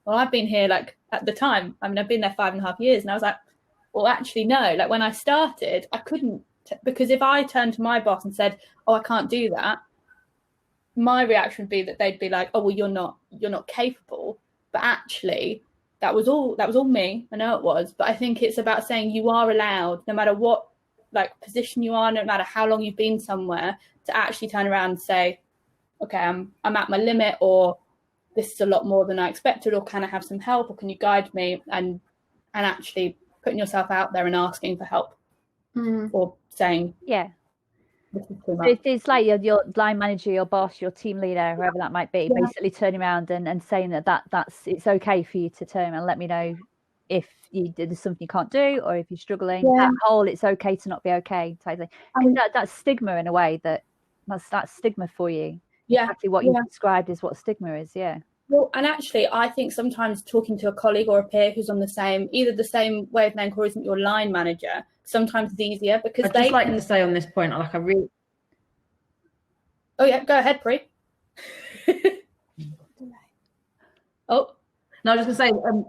well, I've been here like at the time, I mean, I've been there 5.5 years. And I was like, well, actually, no. Like when I started, I couldn't, because if I turned to my boss and said, oh, I can't do that, my reaction would be that they'd be like, oh, well, you're not capable. But actually, that was all me. I know it was. But I think it's about saying you are allowed, no matter what like position you are, no matter how long you've been somewhere, to actually turn around and say, okay, I'm at my limit, or this is a lot more than I expected, or can I have some help, or can you guide me? And actually putting yourself out there and asking for help, or saying, yeah, this is too much. It's like your line manager, your boss, your team leader, whoever that might be, basically turning around and saying that's it's okay for you to turn and let me know if there's something you can't do, or if you're struggling. That whole it's okay to not be okay type thing. That's stigma in a way. That's stigma for you. Yeah, exactly what you described is what stigma is. Yeah. Well, and actually, I think sometimes talking to a colleague or a peer who's on either the same wavelength or isn't your line manager, sometimes it's easier because I'd just like to say on this point, like I really. Oh yeah, go ahead, Pri. Oh. No, I was just gonna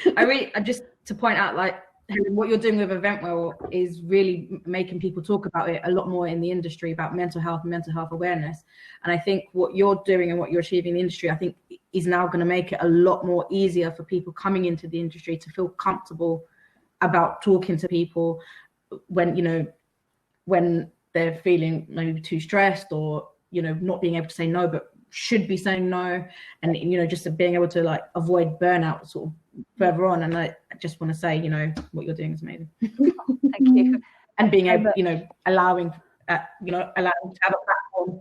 say, I just to point out, like what you're doing with EventWell is really making people talk about it a lot more in the industry, about mental health and mental health awareness. And I think what you're doing and what you're achieving in the industry, I think is now going to make it a lot more easier for people coming into the industry to feel comfortable about talking to people when they're feeling maybe too stressed, or not being able to say no, but should be saying no, and just being able to like avoid burnout sort of further on. And I just want to say, what you're doing is amazing. Thank you. And being able, allowing to have a platform.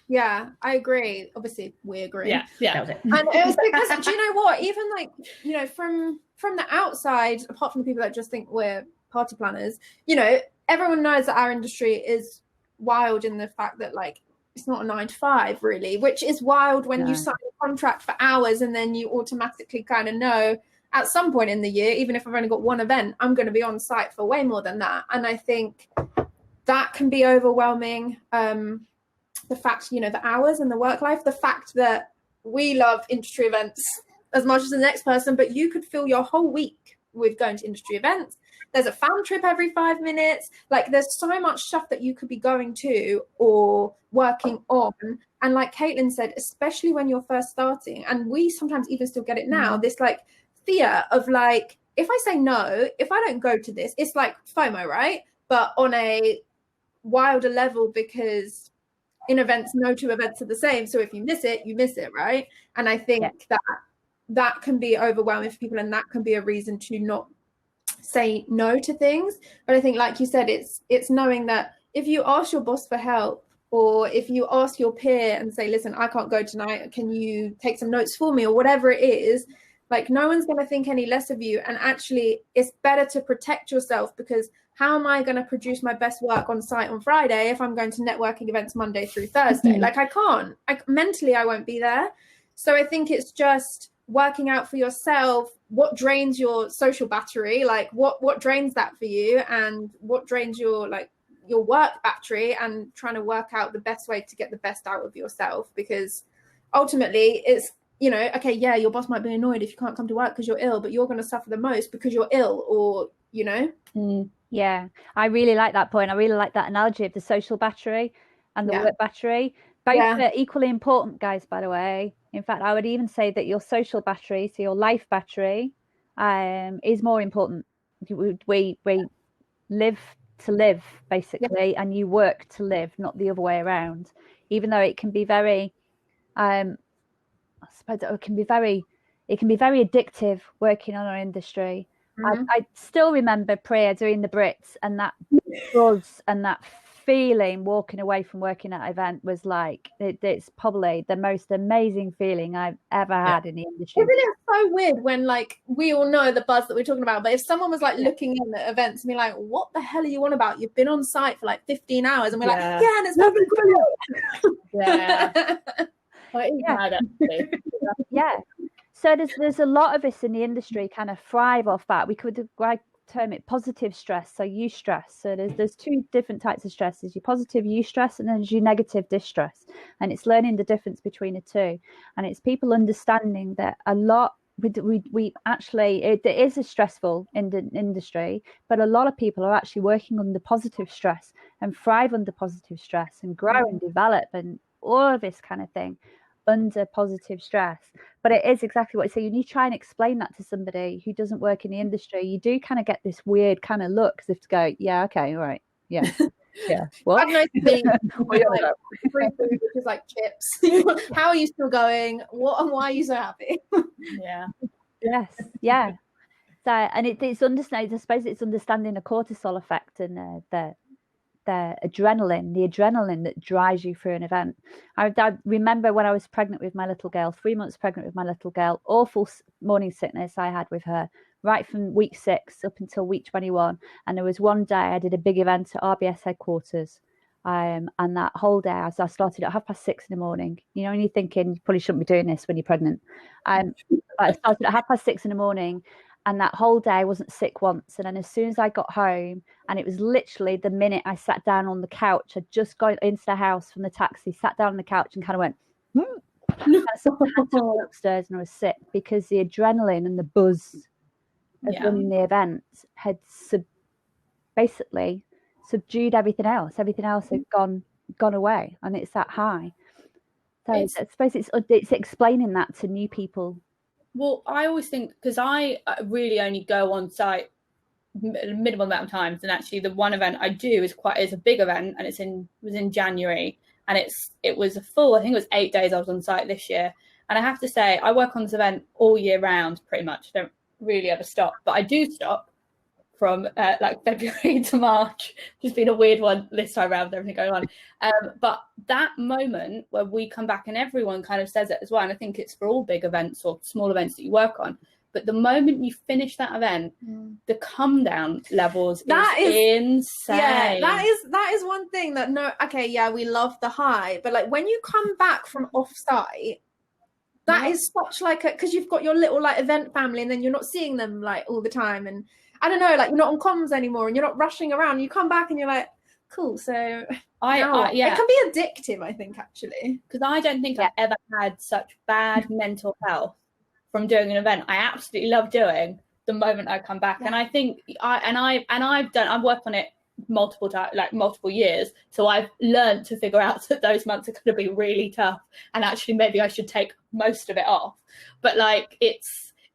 Yeah, I agree. Obviously, we agree. Yeah. That was it. And it was because, do you know what? Even like, from the outside, apart from the people that just think we're party planners, everyone knows that our industry is wild in the fact that like it's not a 9 to 5 really, which is wild when you sign a contract for hours and then you automatically kind of know at some point in the year, even if I've only got one event, I'm going to be on site for way more than that. And I think that can be overwhelming. The fact, the hours and the work life, the fact that we love industry events as much as the next person, but you could fill your whole week with going to industry events. There's a fan trip every 5 minutes. Like there's so much stuff that you could be going to or working on. And like Caitlin said, especially when you're first starting, and we sometimes even still get it now, this like fear of like, if I say no, if I don't go to this, it's like FOMO, right? But on a wilder level, because in events, no two events are the same. So if you miss it, you miss it, right? And I think that can be overwhelming for people, and that can be a reason to not say no to things. But I think, like you said, it's knowing that if you ask your boss for help, or if you ask your peer and say, listen, I can't go tonight, can you take some notes for me, or whatever it is, like no one's going to think any less of you. And actually it's better to protect yourself, because how am I going to produce my best work on site on Friday if I'm going to networking events Monday through Thursday? Like I can't, mentally I won't be there. So I think it's just working out for yourself what drains your social battery, like what drains that for you, and what drains your work battery, and trying to work out the best way to get the best out of yourself. Because ultimately it's, okay, yeah, your boss might be annoyed if you can't come to work because you're ill, but you're going to suffer the most because you're ill, or Yeah, I really like that point. I really like that analogy of the social battery and the work battery. Both are equally important, guys, by the way. In fact, I would even say that your social battery, so your life battery, is more important. We live to live, basically, and you work to live, not the other way around. Even though it can be very, I suppose it can be very it can be very addictive working on our industry. I still remember Priya doing the Brits, and that buzz and that feeling walking away from working at an event was like, it's probably the most amazing feeling I've ever had in the industry. Isn't it so weird when, like, we all know the buzz that we're talking about, but if someone was like looking in at events and be like, what the hell are you on about? You've been on site for like 15 hours, and we're like, yeah, and it's fucking brilliant. Yeah. So there's a lot of us in the industry kind of thrive off that. We could term it positive stress, so eustress. So there's two different types of stress. There's your positive eustress, and then there's your negative distress, and it's learning the difference between the two. And it's people understanding that a lot we actually, it is a stressful industry, but a lot of people are actually working under positive stress and thrive under positive stress and grow and develop and all of this kind of thing under positive stress. But it is exactly what you say. When you try and explain that to somebody who doesn't work in the industry, you do kind of get this weird kind of look, as if to go, yeah, okay, all right, yeah. Yeah. What? I've noticed being like, free food, which is like chips. How are you still going? What and why are you so happy? Yeah. Yes. Yeah. So, and it's understanding. I suppose it's understanding the cortisol effect and the adrenaline that drives you through an event. I remember when I was pregnant with my little girl, 3 months pregnant with my little girl, awful morning sickness I had with her, right from week 6 up until week 21. And there was one day I did a big event at RBS headquarters. And that whole day, I started at 6:30 in the morning. You know, and you're thinking, you probably shouldn't be doing this when you're pregnant. I started at 6:30 in the morning. And that whole day I wasn't sick once. And then as soon as I got home, and it was literally the minute I sat down on the couch, I'd just got into the house from the taxi, sat down on the couch and kind of went, and so I had to go upstairs and I was sick because the adrenaline and the buzz of running the event had basically subdued everything else. Everything else had gone away, and it's that high. So I suppose it's explaining that to new people. Well, I always think, because I really only go on site a minimal amount of times, and actually the one event I do is a big event, and it was in January, and it was a full, I think it was 8 days I was on site this year. And I have to say, I work on this event all year round pretty much. I don't really ever stop, but I do stop from like February to March. Just been a weird one this time around with everything going on. But that moment where we come back and everyone kind of says it as well, and I think it's for all big events or small events that you work on, but the moment you finish that event, the come down levels is insane. Yeah, that is one thing that we love the high, but like when you come back from off site, that is such like because you've got your little like event family, and then you're not seeing them like all the time, and I don't know, like you're not on comms anymore, and you're not rushing around. You come back and you're like, cool. So it can be addictive, I think, actually, because I don't think I've ever had such bad mental health from doing an event I absolutely love doing the moment I come back. And I think I've worked on it multiple times, like multiple years. So I've learned to figure out that those months are going to be really tough, and actually maybe I should take most of it off. But like it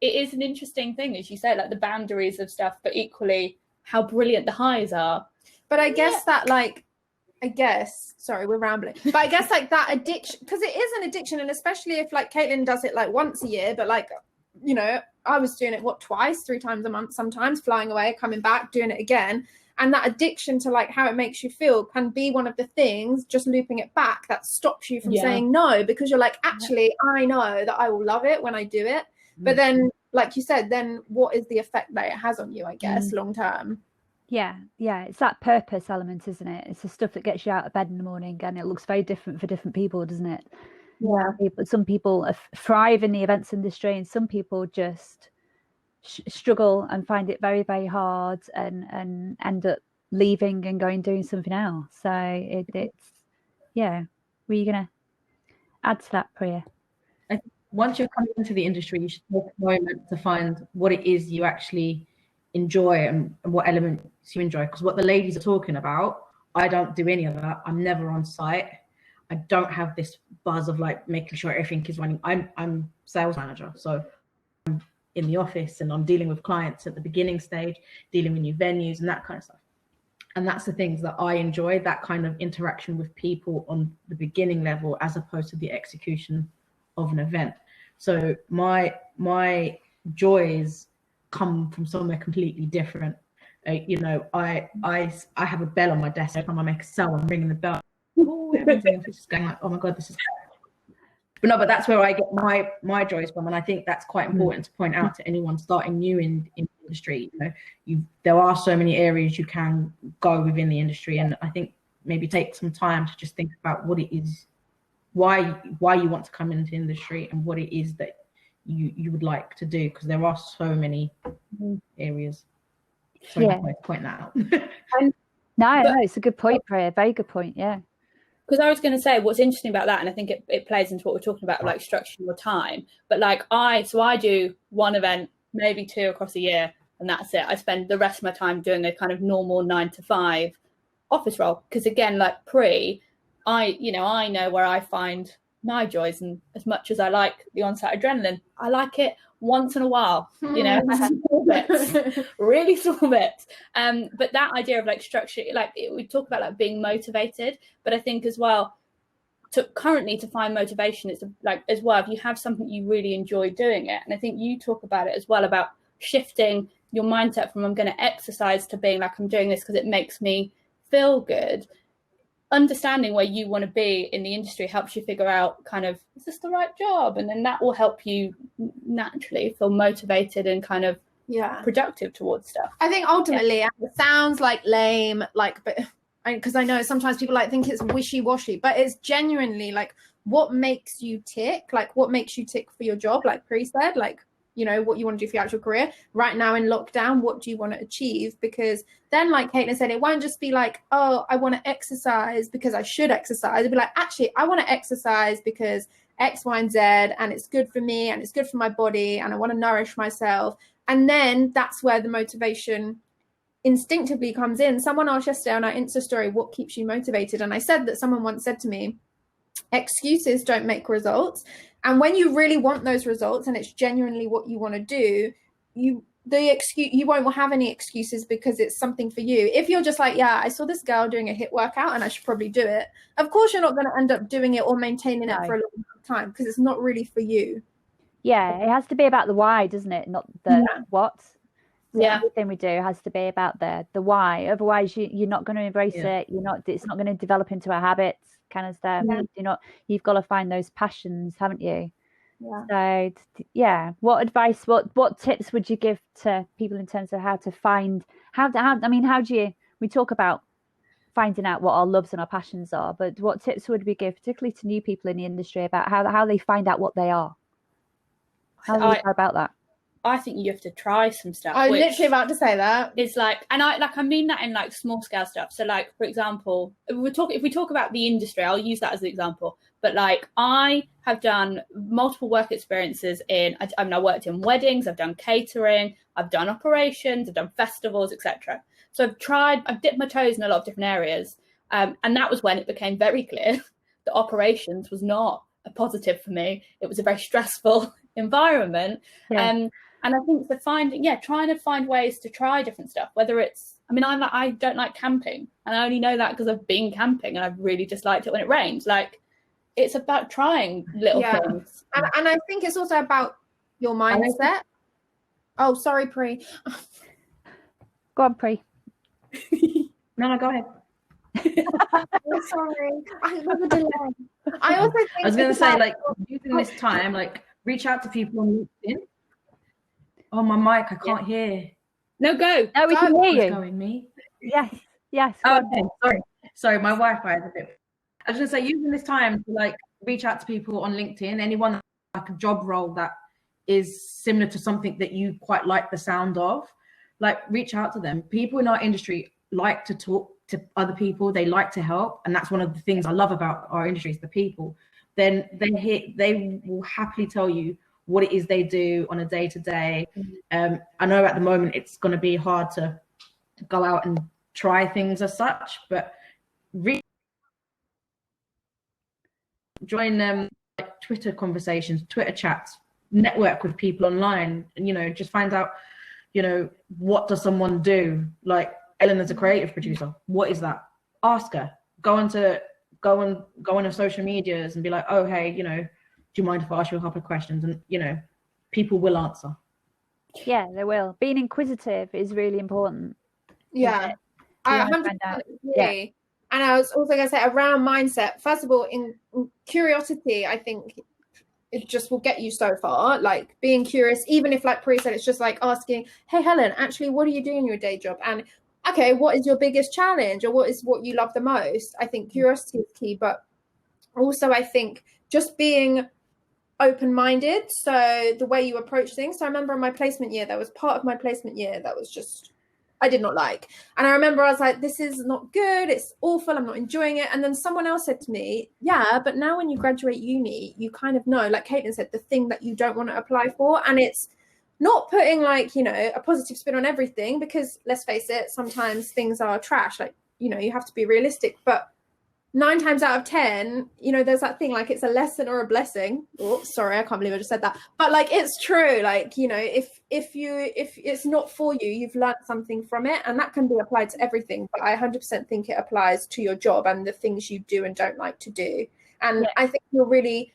is an interesting thing, as you say, like the boundaries of stuff, but equally how brilliant the highs are. But I guess sorry, we're rambling. But I guess like that addiction, because it is an addiction, and especially if like Caitlin does it like once a year, but like, you know, I was doing it twice, 3 times a month, sometimes flying away, coming back, doing it again. And that addiction to like how it makes you feel can be one of the things, just looping it back, that stops you from saying no, because you're like, actually, I know that I will love it when I do it. But then, like you said, then what is the effect that it has on you, I guess, long term? Yeah. It's that purpose element, isn't it? It's the stuff that gets you out of bed in the morning, and it looks very different for different people, doesn't it? Yeah. Some people thrive in the events industry, and some people just struggle and find it very, very hard and end up leaving and doing something else. So it's were you going to add to that, Priya? Once you're coming into the industry, you should take a moment to find what it is you actually enjoy and what elements you enjoy. Because what the ladies are talking about, I don't do any of that. I'm never on site. I don't have this buzz of like making sure everything is running. I'm sales manager, so I'm in the office and I'm dealing with clients at the beginning stage, dealing with new venues and that kind of stuff. And that's the things that I enjoy, that kind of interaction with people on the beginning level, as opposed to the execution of an event. So my joys come from somewhere completely different. You know, I have a bell on my desk. Every time I make a sale, I'm ringing the bell. Oh, everyone's in the office is going like, oh my God, this is. But no, but that's where I get my joys from, and I think that's quite important to point out to anyone starting new in the industry. You know, there are so many areas you can go within the industry, and I think maybe take some time to just think about what it is, why you want to come into the industry, and what it is that you would like to do, because there are so many areas. So yeah, I point that out. No, it's a good point, Priya. Very good point. Yeah. Because I was going to say, what's interesting about that, and I think it plays into what we're talking about, like structuring your time. But like I do one event, maybe 2 across a year, and that's it. I spend the rest of my time doing a kind of normal 9 to 5 office role. Because again, like I know where I find my joys, and as much as I like the on-site adrenaline, I like it once in a while, you know, small bits, really small bits. But that idea of like structure, like we talk about like being motivated, but I think as well, to find motivation, it's like as well, if you have something you really enjoy doing it. And I think you talk about it as well, about shifting your mindset from I'm going to exercise to being like, I'm doing this because it makes me feel good. Understanding where you want to be in the industry helps you figure out kind of, is this the right job? And then that will help you naturally feel motivated and kind of productive towards stuff. I think ultimately it sounds like lame, like, but because I know sometimes people like think it's wishy-washy, but it's genuinely like what makes you tick, like what makes you tick for your job, like Pri said, like, you know, what you want to do for your actual career right now in lockdown, what do you want to achieve? Because then, like Caitlin said, it won't just be like, oh, I want to exercise because I should exercise. It'll be like, actually, I want to exercise because X, Y, and Z, and it's good for me and it's good for my body and I want to nourish myself. And then that's where the motivation instinctively comes in. Someone asked yesterday on our Insta story, what keeps you motivated? And I said that someone once said to me, excuses don't make results. And when you really want those results and it's genuinely what you want to do, you won't have any excuses because it's something for you. If you're just like, yeah, I saw this girl doing a HIIT workout and I should probably do it. Of course, you're not going to end up doing it or maintaining it for a long time because it's not really for you. Yeah, it has to be about the why, doesn't it? Not the what. So everything we do has to be about the why. Otherwise, you're not going to embrace it. It's not going to develop into a habit kind of stuff. You've got to find those passions, haven't you? So what advice, what tips would you give to people in terms of how to find we talk about finding out what our loves and our passions are, but what tips would we give particularly to new people in the industry about how they find out what they are? How do you go about that? I think you have to try some stuff. I was literally about to say that. It's like, and I mean that in like small scale stuff. So like, for example, if we talk about the industry, I'll use that as an example. But like, I have done multiple work experiences I worked in weddings, I've done catering, I've done operations, I've done festivals, etc. So I've dipped my toes in a lot of different areas. And that was when it became very clear that operations was not a positive for me. It was a very stressful environment. And I think trying to find ways to try different stuff, whether it's, I don't like camping, and I only know that because I've been camping and I've really disliked it when it rains. Like, it's about trying little things. And I think it's also about your mindset. Oh, sorry, Pri. Go on, Pri. No, go ahead. I'm sorry. I love a delay. I also think I was going to say, like, using this time, like, reach out to people on LinkedIn. Oh, my mic, I can't hear. No, go. No, we can hear you. It's going, me? Yes. Oh, okay, sorry, my Wi-Fi is a bit. I was going to say, using this time to like reach out to people on LinkedIn, anyone that like a job role that is similar to something that you quite like the sound of, like reach out to them. People in our industry like to talk to other people. They like to help, and that's one of the things I love about our industry is the people. Then they will happily tell you what it is they do on a day-to-day. I know at the moment it's going to be hard to go out and try things as such, but join like Twitter conversations, Twitter chats, network with people online, and just find out, what does someone do? Like Elena's a creative producer. What is that? Ask her. Go on her social medias and be like, oh, hey, you mind if I ask you a couple of questions? And, you know, people will answer. Yeah, they will. Being inquisitive is really important. Yeah. I 100% agree. And I was also going to say around mindset, first of all, in curiosity, I think it just will get you so far. Like being curious, even if, like Priya said, it's just like asking, hey, Helen, actually, what are you doing in your day job? And okay, what is your biggest challenge, or what you love the most? I think curiosity is key, but also I think just being open-minded. So the way you approach things. So I remember in my placement year, there was part of my placement year that was just, I did not like. And I remember I was like, this is not good. It's awful. I'm not enjoying it. And then someone else said to me, yeah, but now when you graduate uni, you kind of know, like Caitlin said, the thing that you don't want to apply for. And it's not putting like, you know, a positive spin on everything, because let's face it, sometimes things are trash. Like, you know, you have to be realistic, but 9 times out of 10, you know, there's that thing, like it's a lesson or a blessing. Oh, sorry, I can't believe I just said that. But like, it's true. Like, you know, if it's not for you, you've learned something from it, and that can be applied to everything. But I 100% think it applies to your job and the things you do and don't like to do. And I think you're really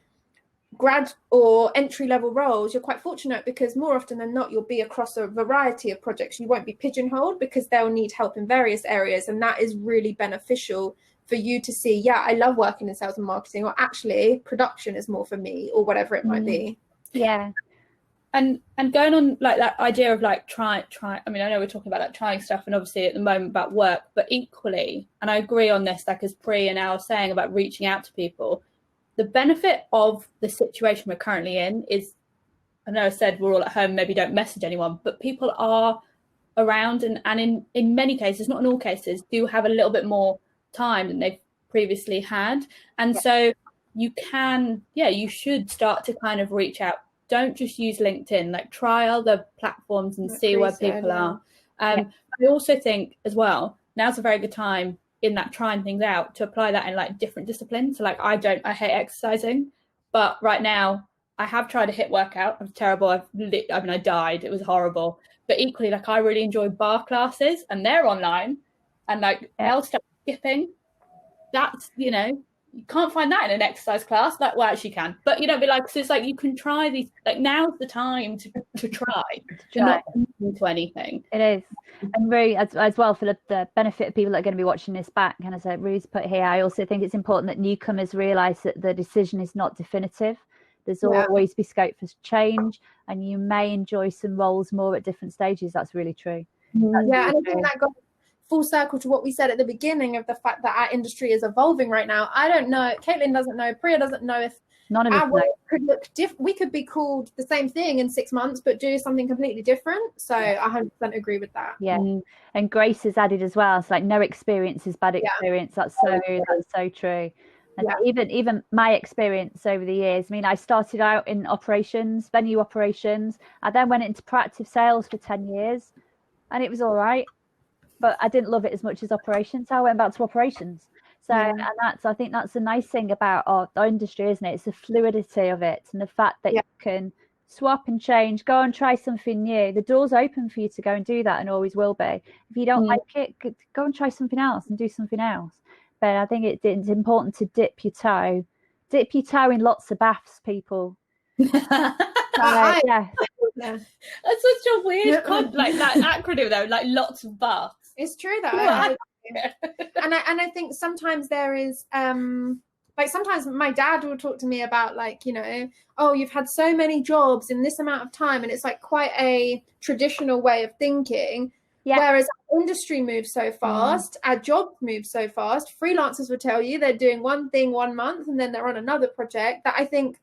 grad or entry level roles, you're quite fortunate, because more often than not, you'll be across a variety of projects. You won't be pigeonholed, because they'll need help in various areas. And that is really beneficial for you to see, yeah, I love working in sales and marketing, or actually production is more for me, or whatever it might be. Yeah. And going on like that idea of like try, I mean, I know we're talking about like trying stuff, and obviously at the moment about work, but equally, and I agree on this, like as Priya now saying about reaching out to people, the benefit of the situation we're currently in is, I know I said we're all at home, maybe don't message anyone, but people are around, and in many cases, not in all cases, do have a little bit more time than they've previously had. And so you can, you should start to kind of reach out. Don't just use LinkedIn, like try other platforms and see where people are. I also think as well, now's a very good time in that trying things out to apply that in like different disciplines. So like I hate exercising, but right now I have tried a HIIT workout. It was terrible. I died. It was horrible. But equally, like I really enjoy bar classes, and they're online, and like L-step skipping. That's, you know, you can't find that in an exercise class. Like, well, actually you can, but you don't be like, so it's like you can try these, like now's the time to try. You're not into anything. It is. And Rue, as well, for the benefit of people that are going to be watching this back, and as Rue's put here, I also think it's important that newcomers realise that the decision is not definitive. There's always be scope for change, and you may enjoy some roles more at different stages. That's really true. And I think that goes full circle to what we said at the beginning of the fact that our industry is evolving right now. I don't know, Caitlin doesn't know, Priya doesn't know if none of us our work could look different. We could be called the same thing in 6 months, but do something completely different. So I 100% agree with that. And Grace has added as well, it's like no experience is bad experience. That's so true. And even my experience over the years, I mean, I started out in operations, venue operations. I then went into proactive sales for 10 years, and it was all right, but I didn't love it as much as operations. So I went back to operations. So, and I think that's the nice thing about our industry, isn't it? It's the fluidity of it, and the fact that you can swap and change, go and try something new. The door's open for you to go and do that, and always will be. If you don't like it, go and try something else and do something else. But I think it's important to dip your toe in lots of baths, people. That's such a weird like that acronym though, like lots of baths. It's true though. And I think sometimes there is like sometimes my dad will talk to me about like, you know, oh, you've had so many jobs in this amount of time, and it's like quite a traditional way of thinking. Whereas our industry moves so fast, our jobs move so fast. Freelancers will tell you they're doing one thing 1 month and then they're on another project. That I think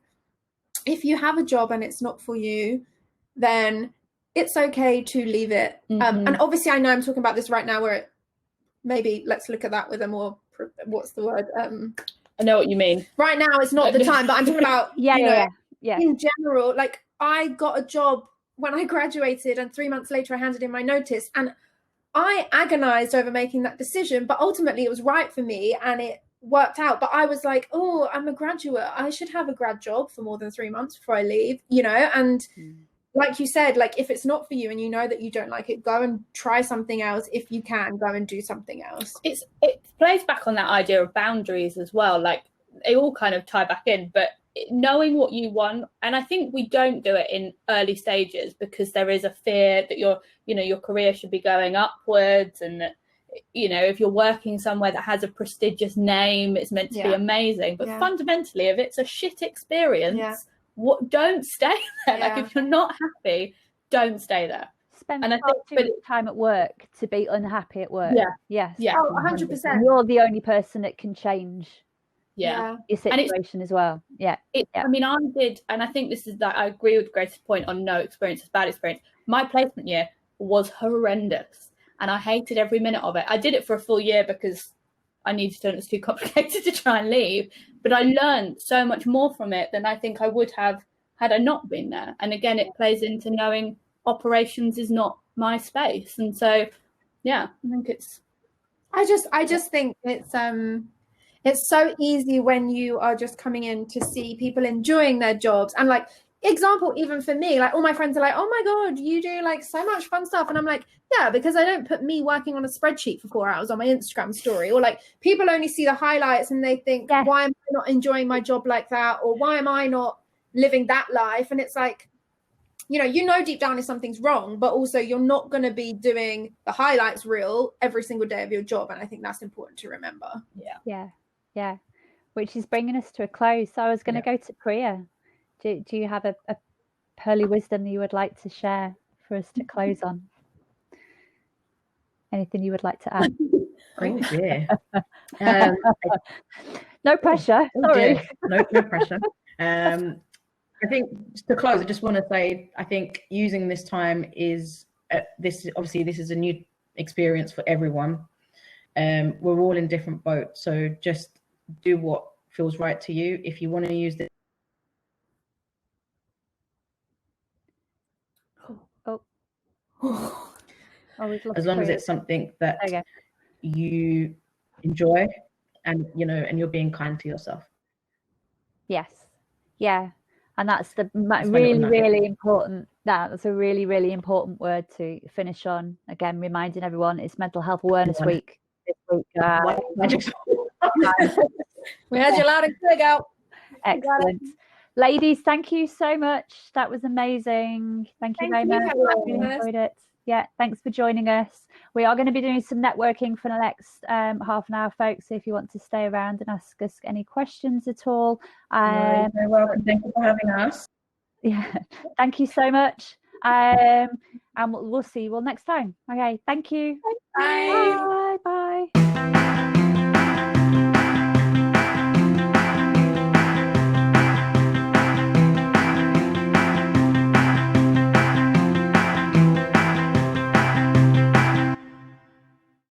if you have a job and it's not for you, then it's okay to leave it. And obviously I know I'm talking about this right now where maybe let's look at that with a more, what's the word? I know what you mean. Right now it's not the time, but I'm talking about, in general, like I got a job when I graduated, and 3 months later I handed in my notice, and I agonized over making that decision, but ultimately it was right for me and it worked out. But I was like, oh, I'm a graduate, I should have a grad job for more than 3 months before I leave, you know. And like you said, like if it's not for you and you know that you don't like it, go and try something else. If you can, go and do something else. It plays back on that idea of boundaries as well. Like they all kind of tie back in, but knowing what you want. And I think we don't do it in early stages because there is a fear that your career should be going upwards, and that, if you're working somewhere that has a prestigious name, it's meant to be amazing. But fundamentally, if it's a shit experience, don't stay there. Like, if you're not happy, don't stay there. Spend too much time at work to be unhappy at work. Yes. Oh, 100%. You're the only person that can change your situation as well. I mean, I did, and I think this is that I agree with Grace's point on no experience is bad experience. My placement year was horrendous, and I hated every minute of it. I did it for a full year because I needed to, and it was too complicated to try and leave. But I learned so much more from it than I think I would have had I not been there. And again, it plays into knowing operations is not my space. And so, I think it's. I just think it's so easy when you are just coming in to see people enjoying their jobs. And like, example, even for me, like all my friends are like, oh my God, you do like so much fun stuff. And I'm like, yeah, because I don't put me working on a spreadsheet for 4 hours on my Instagram story. Or like, people only see the highlights and they think, why am I not enjoying my job like that? Or why am I not living that life? And it's like, deep down if something's wrong, but also you're not going to be doing the highlights reel every single day of your job. And I think that's important to remember. Yeah. Which is bringing us to a close. So I was going to go to Priya. Do you have a pearly wisdom that you would like to share for us to close on? Anything you would like to add? Oh dear. No pressure. Sorry. No pressure. I think to close, I just want to say, I think using this time is this is a new experience for everyone. We're all in different boats, so just do what feels right to you. If you want to use this. As long as it's something that you enjoy, and you're being kind to yourself. Yes. Yeah. And that's the really important. That's a really, really important word to finish on. Again, reminding everyone it's Mental Health Awareness Week this week. We had you loud and clear, girl. Excellent. Ladies, thank you so much. That was amazing. Thank you very much. I really enjoyed it. Yeah, thanks for joining us. We are going to be doing some networking for the next half an hour, folks. So if you want to stay around and ask us any questions at all. You're very welcome. Thank you for having us. Yeah, thank you so much. And we'll see you all next time. Okay, thank you. Bye. Bye.